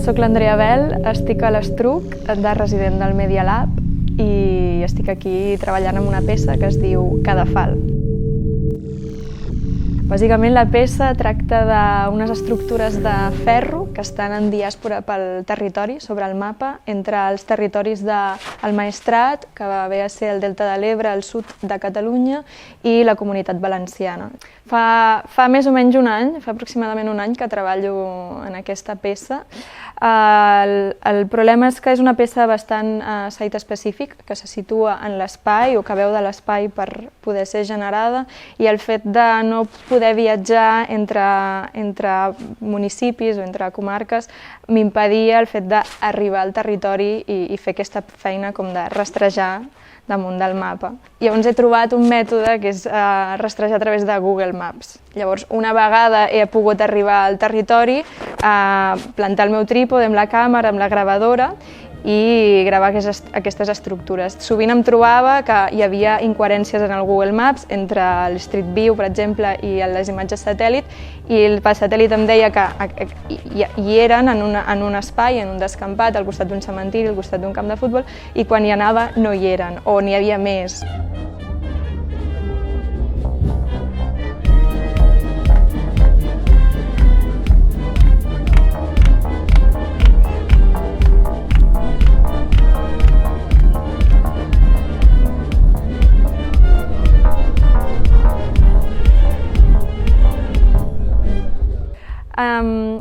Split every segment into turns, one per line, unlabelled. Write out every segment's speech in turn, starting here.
Soc l'Andrea Bel, estic a l'Estruc, de resident del Media Lab, i estic aquí treballant en una peça que es diu Cadafal. Bàsicament la peça tracta d'unes estructures de ferro que estan en diàspora pel territori, sobre el mapa, entre els territoris del Maestrat, que ve a ser el Delta de l'Ebre, el sud de Catalunya, i la Comunitat Valenciana. Fa més o menys un any, fa aproximadament un any que treballo en aquesta peça. El problema és que és una peça bastant site específic, que se situa en l'espai o que veu de l'espai per poder ser generada, i el fet de no poder viatjar entre municipis o entre comarques m'impedia el fet d'arribar al territori i fer aquesta feina com de rastrejar damunt del mapa. Llavors he trobat un mètode que és rastrejar a través de Google Maps. Llavors, una vegada he pogut arribar al territori, plantar el meu trípode amb la càmera, amb la gravadora, i gravar aquestes estructures. Sovint em trobava que hi havia incoherències en el Google Maps entre el Street View, per exemple, i les imatges satèl·lit, i el satèl·lit em deia que hi eren en un espai, en un descampat, al costat d'un cementiri, al costat d'un camp de futbol, i quan hi anava no hi eren, o n'hi havia més.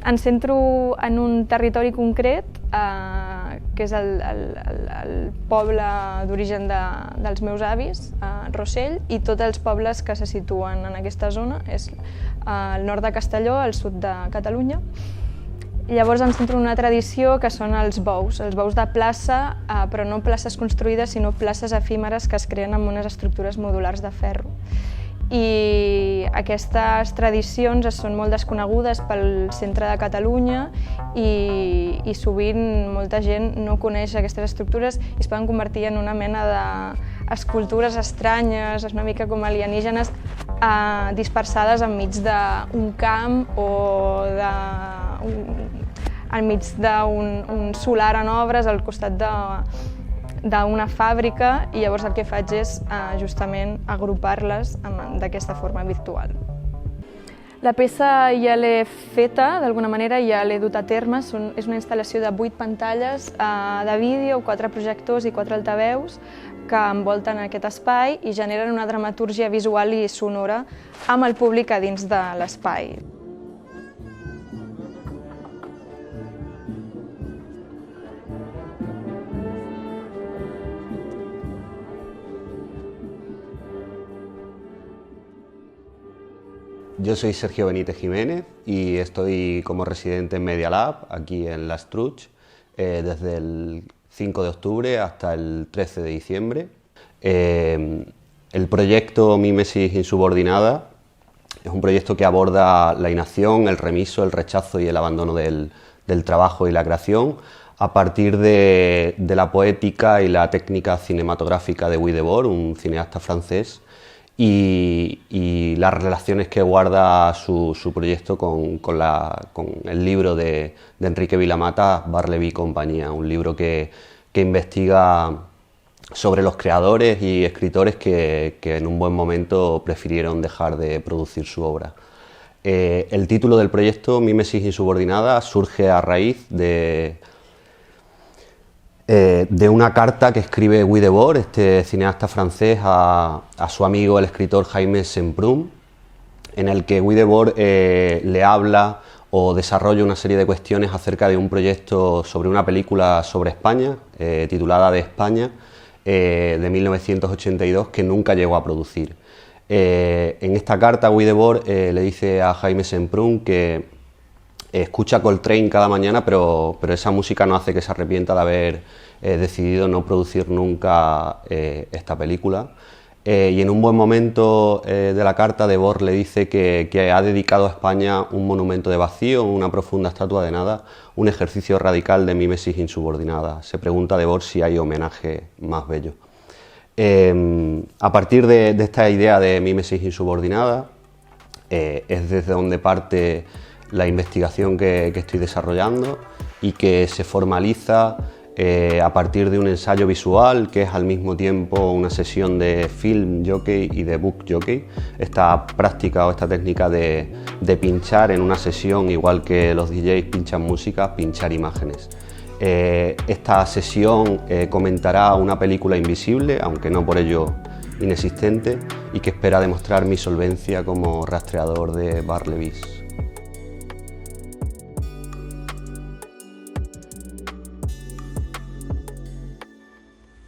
Em centro en un territori concret, que és el poble d'origen dels meus avis, Rossell, i tots els pobles que se situen en aquesta zona, és el nord de Castelló, el sud de Catalunya. Llavors em centro en una tradició que són els bous de plaça, però no places construïdes, sinó places efímeres que es creen amb unes estructures modulars de ferro. I aquestes tradicions són molt desconegudes pel centre de Catalunya i sovint molta gent no coneix aquestes estructures i es poden convertir en una mena d'escultures estranyes, una mica com alienígenes, dispersades enmig d'un camp o enmig d'un solar en obres al costat d'una fàbrica, i llavors el que faig és justament agrupar-les d'aquesta forma virtual. La peça ja l'he feta, d'alguna manera ja l'he dut a terme. És una instal·lació de 8 pantalles de vídeo, 4 projectors i 4 altaveus que envolten aquest espai i generen una dramatúrgia visual i sonora amb el públic a dins de l'espai.
Yo soy Sergio Benítez Jiménez y estoy como residente en Media Lab, aquí en l'Estruc, desde el 5 de octubre hasta el 13 de diciembre. El proyecto Mímesis Insubordinada es un proyecto que aborda la inacción, el remiso, el rechazo y el abandono del trabajo y la creación a partir de la poética y la técnica cinematográfica de Guy Debord, un cineasta francés, y las relaciones que guarda su proyecto con el libro de Enrique Vilamata, Bar-Leví y compañía, un libro que investiga sobre los creadores y escritores que en un buen momento prefirieron dejar de producir su obra. El título del proyecto, Mímesis Insubordinada, surge a raíz de una carta que escribe Guy Debord, este cineasta francés, a su amigo el escritor Jaime Semprún, en el que Guy Debord le habla o desarrolla una serie de cuestiones acerca de un proyecto sobre una película sobre España, titulada De España, de 1982, que nunca llegó a producir. En esta carta Guy Debord le dice a Jaime Semprún que escucha Coltrane cada mañana, pero esa música no hace que se arrepienta de haber decidido no producir nunca esta película. Y en un buen momento de la carta, Debord le dice que ha dedicado a España un monumento de vacío, una profunda estatua de nada, un ejercicio radical de mimesis insubordinada. Se pregunta Debord si hay homenaje más bello. A partir de esta idea de mimesis insubordinada, es desde donde parte la investigación que estoy desarrollando y que se formaliza a partir de un ensayo visual que es al mismo tiempo una sesión de film jockey y de book jockey. Esta práctica o esta técnica de pinchar en una sesión, igual que los DJs pinchan música, pinchar imágenes. Esta sesión comentará una película invisible, aunque no por ello inexistente, y que espera demostrar mi solvencia como rastreador de Bar Levis.